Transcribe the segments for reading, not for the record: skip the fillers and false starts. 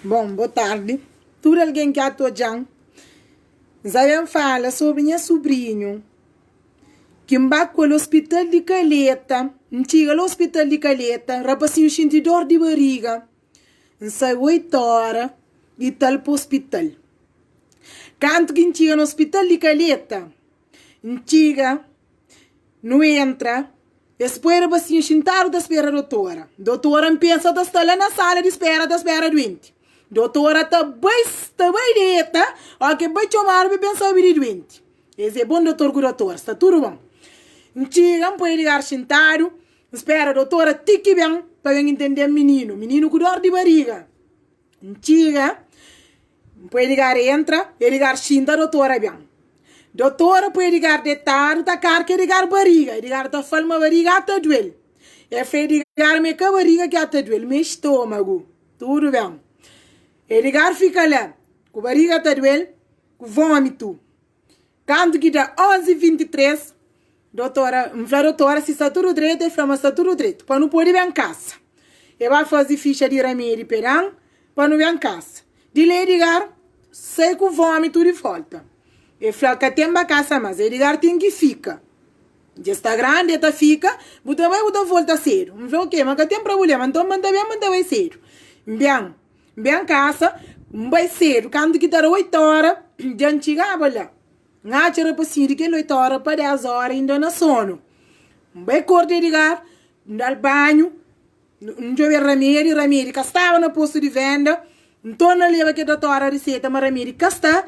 Bom, boa tarde. Tudo alguém que atua já. Zayan fala sobre minha sobrinho que embarcou no hospital de Caleta. Chega no hospital de Caleta, rapazinho sente dor de barriga. Sai 8 horas e tal para o hospital. Quando que chega no hospital de Caleta, chega, não entra. Espera rapazinho sentado da espera a doutora. Doutora pensa que está lá na sala de espera doente. Doutora tá bem dieta, ok, bem chamar para pensar em doente. Esse é bom doutor com o doutor, está tudo bom. Chega, pode ligar sentado, espera a doutora tique bem, para entender menino com dor de barriga. Chega, pode ligar entra, e ligar senta a doutora bem. Doutora pode ligar detalhe, tá caro que ligar barriga, ligar tá falma barriga até doer. É feio ligar me que barriga que até doer, meu estômago, tudo bem. E ligar fica lá, com barriga até doer, com vômito. Quando que dá 11h23, doutora, se está tudo direito, está tudo direito, para não poder ir em casa. E vai fazer ficha de remédio perang, para não ir em casa. De lhe ligar, sai com vômito de volta. E fala que tem uma casa, mas ele ligar tem que ficar. Já está grande, está fica, você vai voltar cedo. Não fala o quê, mas que tem problema, então manda bem cedo. Bem casa, vai cedo, quando que dá 8 horas, já chegava lá. Nga tira paciente que 8 horas para 10 horas ainda na sono. Vai correr ligar, no banho, não jogar remédio que estava no posto de venda, então não leva que a doutora receita, mas remédio que está,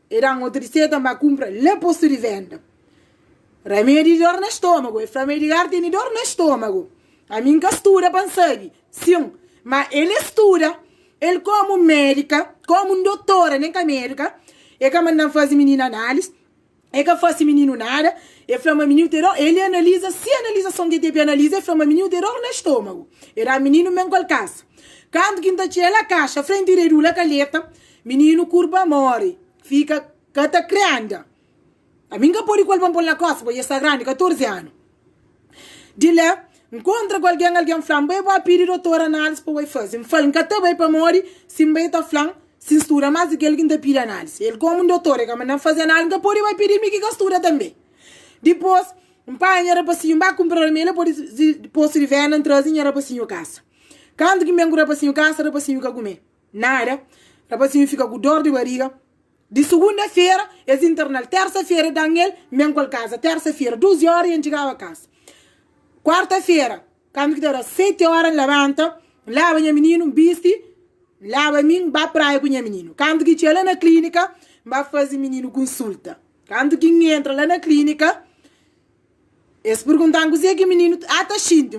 era outra receita, mas compra no posto de venda. Remédio de dor no estômago, e remédio tem dor no estômago. A minha estuda para sangue, sim, mas ele estuda, ele como médica, como doutora, nem que médica, e que mandam fazer menina análise, e que faz menino nada, e fala menino terror, ele analisa, se a analisação que teve analisa, e fala menino terror no estômago. Era menino mesmo qual caso. Quando quinta tinha a caixa, frente de rula caleta, menino curva morre, fica cata criando. A minha pode qual pôr na costa, porque está grande, 14 anos. De lá, encontra alguém flam, vai pedir doutora análise para fazer. Fala que até vai para morrer, se vai tá flam, se estuda mais do que ele que está pedindo análise. Ele como doutor, que manda fazer análise, que pode vai pedir me que estuda também. Depois, pai era para si, vai comprar ele, pode posso ver, não trazer era para si casa. Quando que me engura para si casa, era para si que comer. Nada, era para si fica com dor de barriga. De segunda-feira, esse internal, terça-feira, Daniel, me qual casa, terça-feira, 12 horas, e chegava a casa. Quarta-feira, quando que era 7 horas, levanta, lava minha menino, viste, lava mim, vai praia com minha menino. Quando que chega lá na clínica, vai fazer menino consulta. Quando que entra lá na clínica, eles perguntam se que menino até xinte,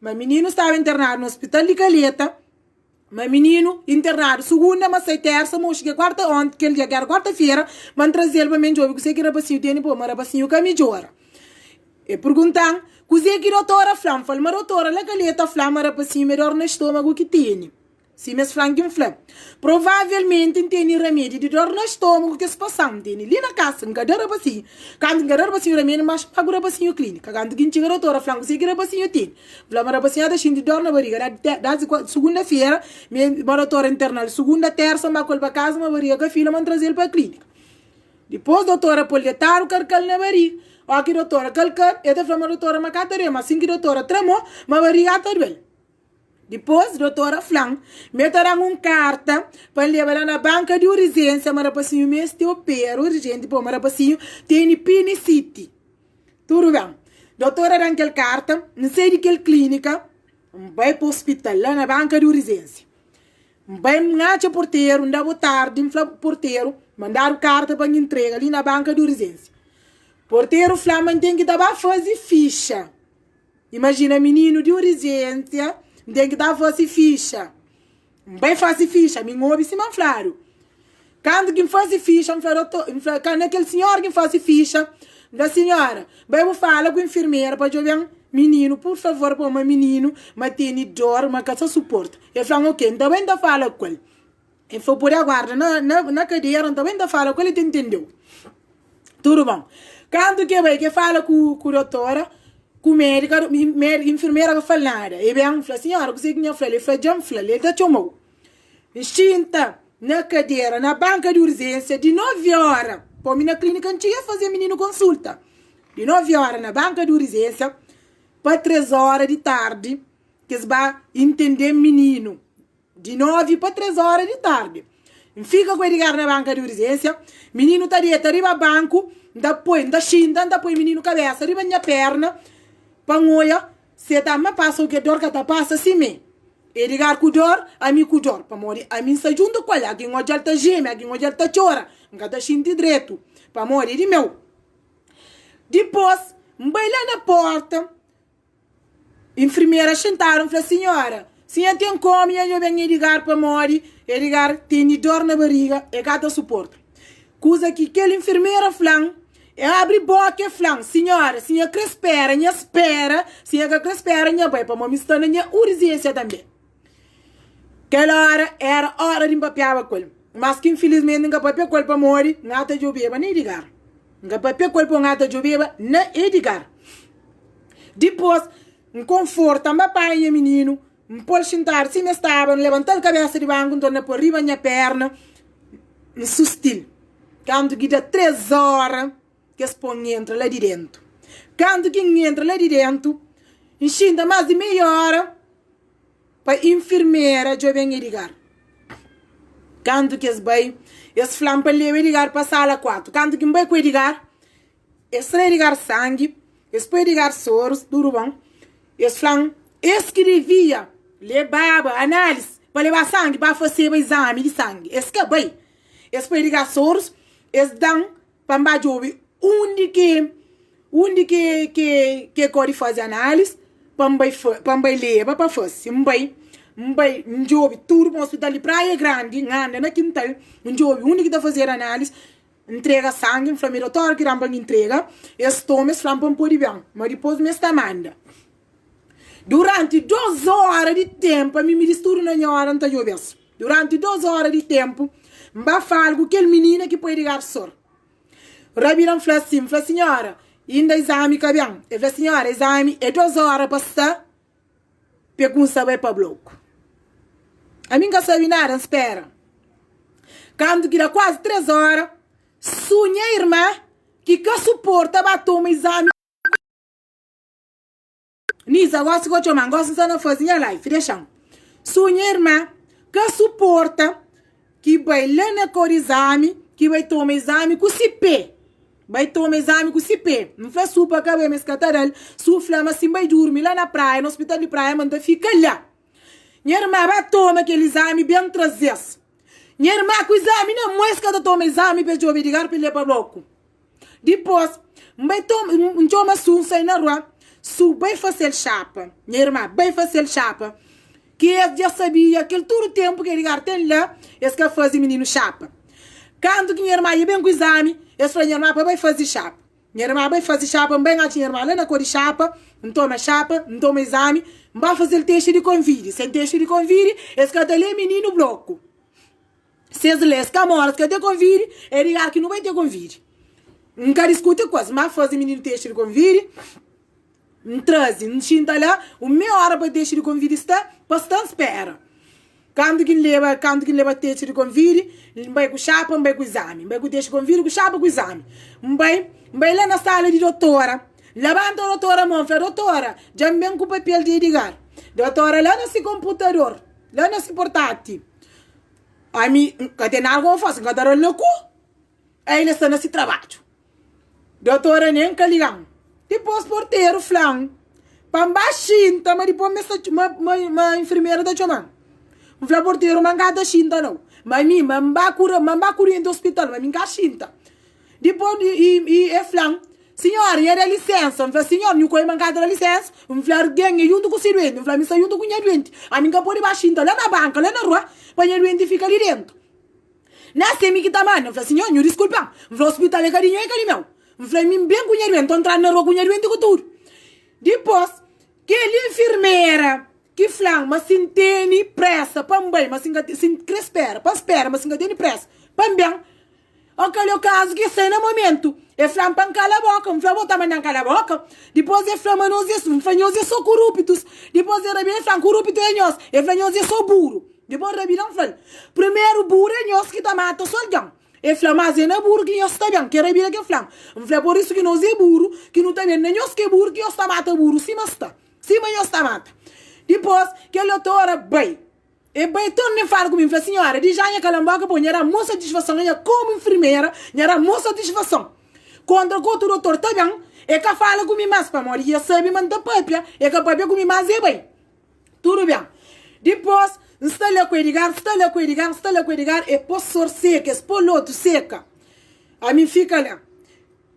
mas menino estava internado no hospital de Caleta, mas menino internado segunda, mas sai terça, mas chega quarta ontem, que ele já quer quarta-feira, mas trazer ele para mim, eu sei que era para si, tem para era para si, o caminho de hora. E perguntam, se que doutora flam, fala, mas doutora, lá Caleta flam, era para si, melhor no estômago que tem. Se mes flanquim flam. Provavelmente tem remédio de dor no estômago que se passam, tem ali na casa, não cadê para si. Quando cadê para si o remédio, mas agora para si o clínica. Quando quem chega a doutora flam, se que para si o tem. Flam, era para si a deixar de dor na barriga. Da segunda-feira, minha doutora internal, segunda, terça, mas qual para casa, uma barriga que filha, mas trazer para a clínica. Depois, doutora, pode letar o carcal na barriga. Aqui, doutora, calcar, e da flama, doutora, mas cataria, mas sim que doutora tremou, mas barriga está doendo. Depois, doutora Flan, meteram carta para levar na banca de urgência, mas para o mês de opero urgente, mas para o tem Pinicity. Tudo bem. Doutora dá aquela carta, não sei de que clínica, vai para o hospital, lá na banca de urgência. Vai na porteiro, não dá tarde, porteiro, mandaram carta para entrega ali na banca de urgência. Porteiro Flan tem que dar fazer ficha. Imagina, menino de urgência, tem que dar fazer ficha. Vai fazer ficha, me ouve se manflaro. Quando que faz ficha, quando aquele senhor que faz ficha, da senhora, vai falar com a enfermeira para jogar menino, por favor, para uma menino, mas tem dor, mas que suporta. Eu falo, ok, então vem da fala com ele. E foi por aguarda na cadeira, então vem da fala com ele, entendeu? Tudo bom. Quando que vai que fala com a doutora, com o médico, enfermeira que fala nada. E bem, fala, senhora, você que não fala, ele fala, já fala, ele está chamou. Enxinta na cadeira, na banca de urgência, de 9 horas. Para mim na clínica antiga fazer menino consulta. De 9 horas na banca de urgência, para 3 horas de tarde, que se vai entender menino. De 9 para 3 horas de tarde. Fica com ele na banca de urgência, menino tá direto, arriba banco, depois, da xinta, depois menino cabeça, arriba minha perna, pangoia, se tá me passa o que dor que tá passa assim me. Ele ligar com dor, a mim com dor, para morrer, a mim se junto com ele, aqui em onde ele tá geme, aqui em onde ele tá chora, nunca tá xinta direito, para morrer de meu. Depois, vai lá na porta, enfermeira sentaram, falou, senhora, tem como eu venho ligar para morrer, e ligar, tem dor na barriga, e cada suporte. Coisa que aquela enfermeira flan, e abre boca e flan, senhora que espera, senhora que espera, vai para morrer, está na urgência também. Aquela hora, era hora de empapear com ele. Mas que infelizmente, não papel com ele para morrer, não está de beba, nem ligar. Não papel com ele para não de beba, nem ligar. Depois, um conforto, meu pai e menino, pode sentar, se me estava, levantar a cabeça de banco, torna por riba minha perna, um sustil. Quando que dá 3 horas, que se põe entra lá de dentro. Quando que entra lá de dentro, enxinta mais de meia hora, para a enfermeira já vem ligar. Quando que se vai, esse flampa leva ligar para a sala 4. Quando que vai ligar, esse vai ligar sangue, esse vai ligar soros, duro bom, esse flam escrevia, levava análise, para levar sangue, para fazer o exame de sangue. Esse que é bem. Esse vai ligar soros, esse dão, para baixo, onde que pode fazer análise, para levar para fazer. Mbai, njobi, tudo no hospital de Praia Grande, nganda na quintal, njobi, onde que está fazer análise, entrega sangue, inflamado, doutor que rampa entrega, esse toma, esse flampa por bem, mas depois me está manda. Durante 2 horas de tempo, a mim me disturo na hora, não está jovendo. Durante 2 horas de tempo, mba falgo que menina que pode ligar sor. Rabiram flassim, fala senhora, ainda exame que bem. E fala senhora, exame é 2 horas para estar, pegou saber para bloco. A mim não sabe nada, espera. Quando que dá quase 3 horas, sonha irmã que suporta para tomar exame. Nisa, gosto de chamar, gosto de não fazer live, deixa. Sonha irmã que suporta que vai lá na cor exame, que vai tomar exame com CP. Vai tomar exame com CP. Não faz supa que vai me escatar, sufla, mas sim vai dormir lá na praia, no hospital de praia, manda fica lá. Minha irmã vai tomar aquele exame bem trazido. Minha irmã com o exame não mostra que toma exame para eu ligar para ele para bloco. Depois, vai tomar sunsa na rua, vai fazer chapa. Minha irmã vai fazer chapa. Que eu já sabia que todo o tempo que ligar tem lá, esse que faz menino chapa. Quando minha irmã ia bem com o exame, esse minha irmã vai fazer chapa. Minha irmã vai fazer chapa, bem a minha irmã lá na cor de chapa, não toma chapa, não toma exame, vai fazer o teste de convite. Sem teste de convite, esse que ali menino bloco. Se eles lês que a mora, que tem convite, ele ligar que não vai ter convite. Nunca discute coisa, mas fazer menino teste de convite, não traz, não xinta lá, meia hora para teste de convite está, bastante espera. Quando que leva teste de convite, vai com chapa, vai com exame. Vai com teste de convite, com chapa, com exame. Vai lá na sala de doutora. Levanta a doutora, mão, fala, doutora, já vem com o papel de ligar. Doutora, lá nesse computador, lá nesse portátil. A mim, que tem algo fácil, que está no cu. Aí ele está nesse trabalho. Doutora, nem que ligam. Depois, porteiro, flan. Pambachin, mas depois uma enfermeira da chamando. O porteiro mangada chinta não. Mas mim, mambacura do hospital, mas mim chinta. Depois, e flan. Senhora, e era licença. Eu falei, senhora, não coi mangada da licença. Eu falei, ganha junto com o doente. Eu falei, me saiu junto com o doente. A mim que pode baixinta lá na banca, lá na rua, para o doente fica ali dentro. Na semi que tá mano. Eu falei, senhora, não desculpa. Eu falei, hospital é carinho, é carinho. Eu falei, me bem com o doente, estou entrando na rua com o doente com tudo. Depois, aquela enfermeira que fala, mas sem ter pressa, para bem, mas sem crespera, para espera, mas sem ter pressa, para bem. Aquele caso que sai no momento, é flam para cala a boca, um flam botar na cala a boca, depois é flam nós é só corruptos, depois é bem flam corrupto é nós, é flam nós é só burro, Depois rebiram fal. Primeiro burro é nós que tá mata só alguém. E flamazena burro que nós tá bem, que rebira que flam. Por isso que nós é burro, que não tá bem, nem nós que burro que nós tá mata burro, sim mas tá. Sim mas nós tá mata. Depois que ele tora bem. E bem torne fala comigo, fala senhora, de já aquela boca pô, era moça de satisfação, era como enfermeira, era moça de satisfação. Quando o doutor tá bem, é que fala comigo mais para morrer, e sabe manda papia, é que papia comigo mais é bem. Tudo bem. Depois instala com edigar, e posso seca, espoloto seca. A mim fica lá.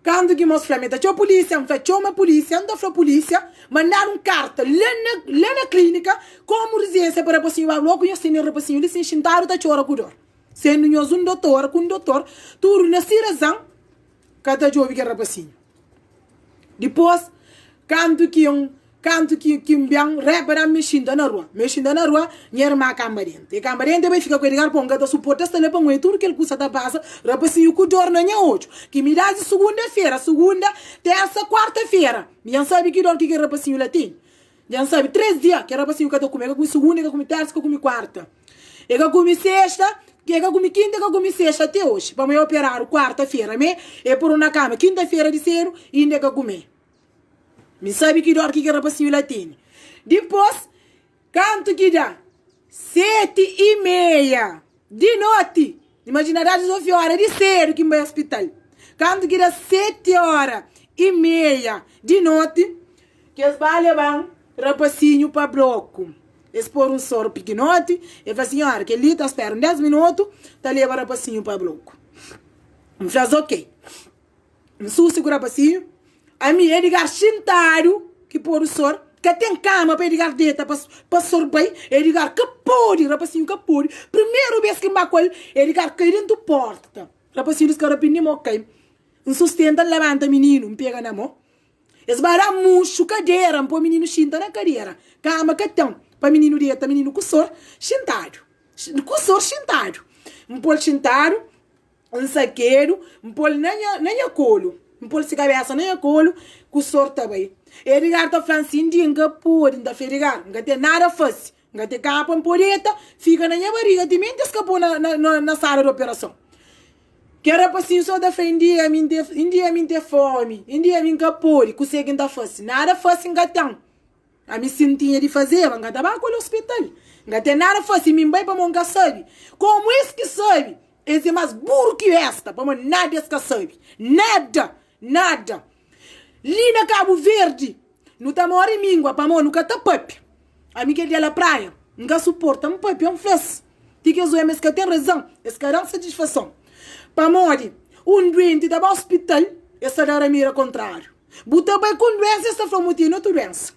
Quando que mostra flameta, tinha polícia, fechou uma polícia, anda pra polícia, mandaram carta lá na clínica, como residência para paciente, logo eu sei paciente, eles se sentaram da chora com dor. Sendo nós um doutor, com doutor, tudo na cirazão, cada jovem que era paciente. Depois, quando que bem repara mexendo na rua, nhera ma cambarente. E cambarente vai ficar com ele garponga da suporta esta lepa muito tudo que ele custa da passa, rapacinho com dor na nha hoje. Que me dá de segunda-feira, terça, quarta-feira. Já sabe que dor que rapacinho lá tem. Já sabe 3 dias que rapacinho que tá comendo, com segunda, que come terça, que come quarta. E que come sexta, que come quinta, que come sexta até hoje. Para me operar quarta-feira, me é por uma cama, quinta-feira de cero e ainda que comer. Me sabe que dor que era passivo latino. Depois, quanto que dá? 7:30 de noite. Imagina a 19 horas de cedo que vai ao hospital. Quanto que dá 7:30 de noite, que eles vão levar rapacinho para bloco. Eles pôr um soro pequenote, e fala, senhora, que ele está esperando 10 minutos, está levando rapacinho para bloco. Me faz ok. Me segura rapacinho. A mim é ligar sentado, que pôr o soro, que tem cama para ligar dentro, para sorber, é ligar que pode, rapacinho, que pode. Primeiro vez que me acolhe, é ligar que dentro da porta. Rapacinho, os caras pedem ok. Um sustenta, levanta menino, me pega na mão. Eles vão murcho, cadeira, para o menino senta na cadeira. Cama que tem, para menino dentro, menino com soro, sentado. Com soro, sentado. Um pôr sentado, um saqueiro, um pôr na colo. Um pôr se cabeça na colo, com soro também. E ligar da Francine, dinga pôr, ainda fez ligar, não tem nada fácil. Não tem capa, um poreta, fica na minha barriga, de mente escapou na sala de operação. Que era assim, só da fé, india, me ter fome, india, me capore, consegue ainda fácil. Nada fácil, não tem. A mim sentia de fazer, não tem com o hospital. Não tem nada fácil, me vai para monga sabe. Como é que sabe? Esse é mais burro que esta, para mim nada que sabe. Nada. Ali na Cabo Verde, não está morando em míngua, para mim nunca está papi. A mim que é da praia, nunca suporta, um papi, um flex. Diga que mas que tem razão, esse cara não satisfação. Para mim, um doente está no hospital, essa era a mira contrário. Buta bem com doença, essa foi motivo outra doença.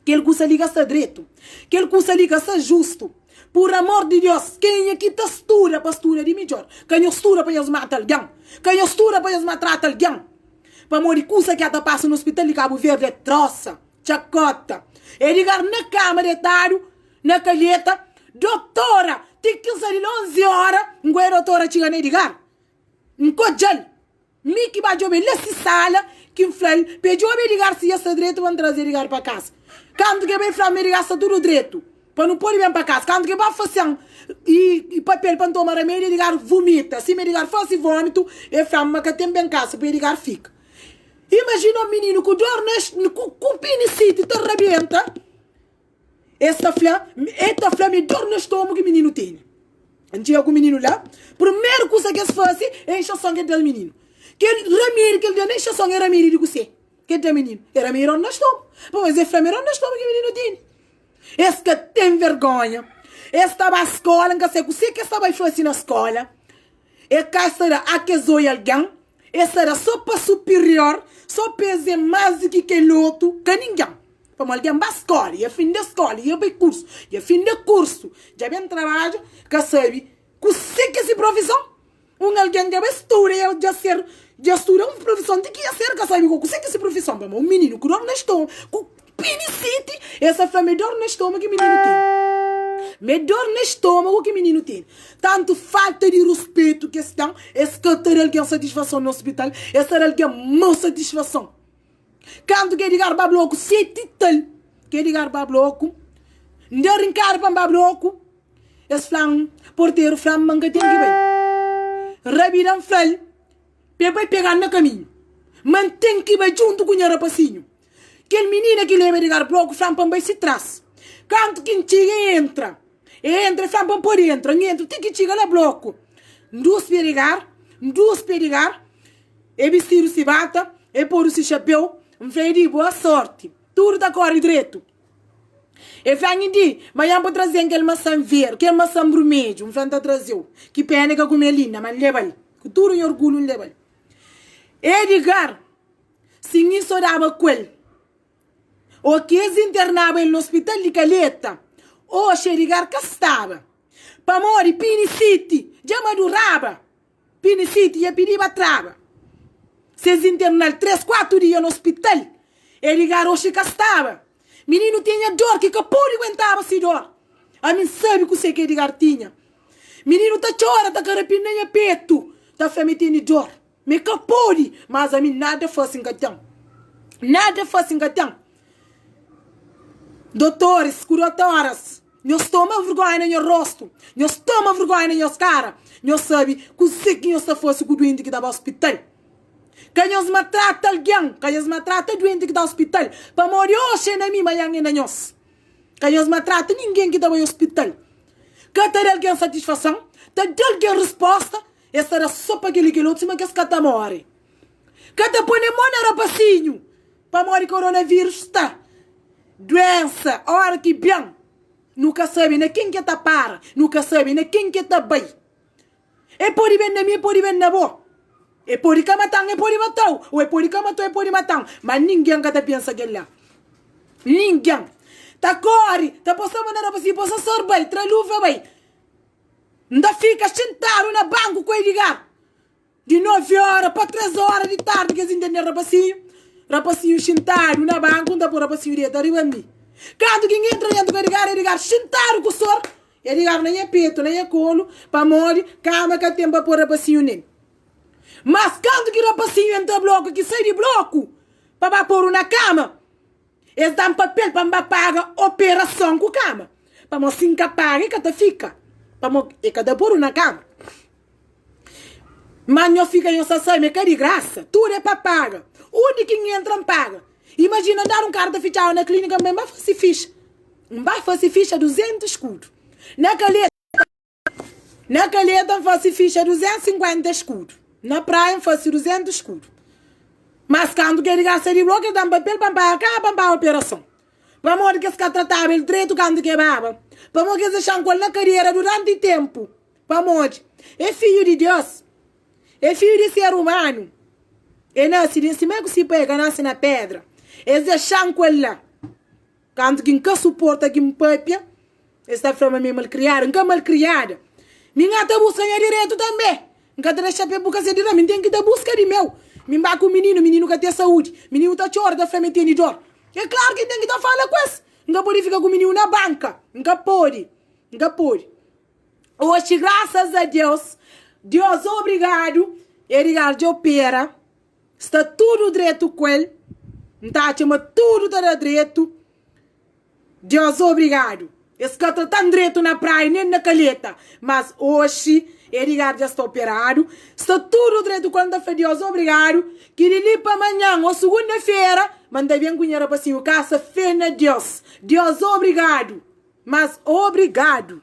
Que ele custa liga está direito, que ele custa liga está justo. Por amor de Deus, quem é que testura pastura de melhor? Quem testura para eles matar alguém? Quem testura para eles matar alguém? Para morrer, coisa que até passa no hospital de Cabo Verde é troça, chacota. É ligar na cama de etário, na calheta, doutora, tem que sair 11 horas, não é doutora chega nem ligar. Não cojal. Me que vai jogar nessa sala, que flai, pediu a me ligar se essa direito vão trazer ligar para casa. Quando que vai falar me ligar se tudo direito? Para não pôr bem para casa. Quando que vai fazer e papel para tomar remédio, ligar vomita. Se me ligar fosse vômito, é flama que tem bem casa, para ligar fica. Imagina um menino com dor com pinicite, te arrebenta. Esta flama dor no estômago que o menino tem. Antes algum menino lá, primeiro coisa que eles fazem é encher o sangue do menino. Que remédio que ele deu, encher o sangue é remédio de você. Que tem menino? É remédio no estômago. Mas é flama no estômago que o menino tem. Esse que tem vergonha. Esta vai à escola, não sei o que esta vai fazer na escola. E cá será a que zoia alguém. Essa era só para superior, só pesa mais do que o outro, que ninguém. Para alguém vai à escola, e a fim da escola, e a curso, e a fim de curso. Já vem trabalho, que sabe, que essa profissão. Alguém que vai estudar, já estuda uma profissão, de que ia ser, que sabe, que essa profissão. Um menino que não estou, com pinicite, essa foi a melhor na estômago que o menino tem. Melhor no estômago que o menino tem. Tanto falta de respeito que estão, esse que tem que é satisfação no hospital, esse é que é má satisfação. Quando quer ligar para o bloco, se titel, quer ligar para o bloco, não rincar para o bloco, esse flan, porteiro flan, manga tem que bem. Rabiram flan, pegar no caminho. Mantém que vai junto com o rapacinho. Aquele menino que leva de ligar bloco, flan, para se traz. Quando quem chega entra, flan, para por entra, tem que chegar lá bloco. Duas perigar, e vestir se bata, e pôr o chapéu, vem de boa sorte. Tudo da cor direito. E vem de, mas eu vou trazer aquele maçã verde, aquele maçã vermelho, vem da trazer, que pena que com melina, mas leva ali, que tudo em orgulho leva ali. E ligar, se isso dava com ele, ou que eles internavam no hospital de Calheta, ou se ligar que estava, para morrer, Pini City, já madurava, Pini City, e pediva trava. Se eles internaram 3-4 dias no hospital, e ligar hoje que estava. Menino tinha dor, que pôde aguentava-se dor. A mim sabe que você quer ligar tinha. Menino tá chora, tá carapinha peito, tá femitini dor. Me que pôde, mas a mim nada faz engatão. Nada faz engatão. Doutores, curatoras, nós toma vergonha no meu rosto, nós toma vergonha na nossa cara. Nós sabe que você que nós fosse o doente que dava ao hospital. Que nós maltrata alguém, que nós maltrata o doente que dá ao hospital. Para morrer hoje na minha manhã na nós. Que nós maltrata ninguém que dá ao hospital. Que ter alguém satisfação, ter alguém resposta, essa era só para aquele que luta, mas que escata morre. Que te põe mão no rapacinho, para morrer coronavírus, tá? Doença, hora que bem. Nunca sabe nem quem que tá para, nunca sabe nem quem que tá bem. E pode ver na minha, pode ver na boa. E pode que matar, e pode matar. Ou e pode que matar, e pode matar. Mas ninguém que tá pensa que lá. Ninguém. Tá corre, tá passando na roupa, se possa sorber, traz luva bem. Ainda fica sentado na banco com ele ligar. De 9 horas para 3 horas de tarde, que eles entendem rapacinho. Rapacinho sentado na banco, ainda por rapacinho direto, arriba a mim. Quando quem entra dentro do ligar, sentado com o sor. E ligar na minha peito, na minha colo, para morrer, calma que tem para pôr rapacinho nele. Mas quando que rapacinho entra bloco, que sai de bloco, para pôr na cama, eles dão papel para pagar operação com cama. Para você incapaz, e cada fica. E cada pôr na cama. Mas não fica em essa saia, que é de graça. Tudo é para pagar. O único que entra paga. Imagina dar um carta fichado na clínica, mas vai fazer ficha. Vai fazer ficha 200 escudos. Na calheta fazer ficha 250 escudos. Na praia fazer 200 escudos. Mas quando quer ligar de bloco, dá um papel para pagar a operação. Para morrer que se tratava ele direito quando quebrava. Para morrer que se chancou na carreira durante tempo. Para morrer. É filho de Deus. É filho de ser humano. E nasce de cima que se pega, nasce na pedra. Esse chancou lá. Quando quem que suporta que me papia, essa forma me malcriada, nunca malcriada. Ninguém tá buscando direito também. Nunca te deixa para buscar direito, mas tem que te buscar de meu. Me vai com o menino que tem saúde. Menino tá chorando, da frente tem dor. É claro que tem que estar falando com isso. Nunca pode ficar com o menino na banca. Nunca pode. Hoje, graças a Deus, Deus obrigado. Ele já opera. Está tudo direito com ele. Está tudo direito. Deus obrigado. Esse cara está direito na praia, nem na calheta. Mas hoje, ele já está operado. Está tudo direito quando foi Deus obrigado. Que ele para amanhã ou segunda-feira, manda bem com o caça fé na Deus. Deus obrigado. Mas obrigado.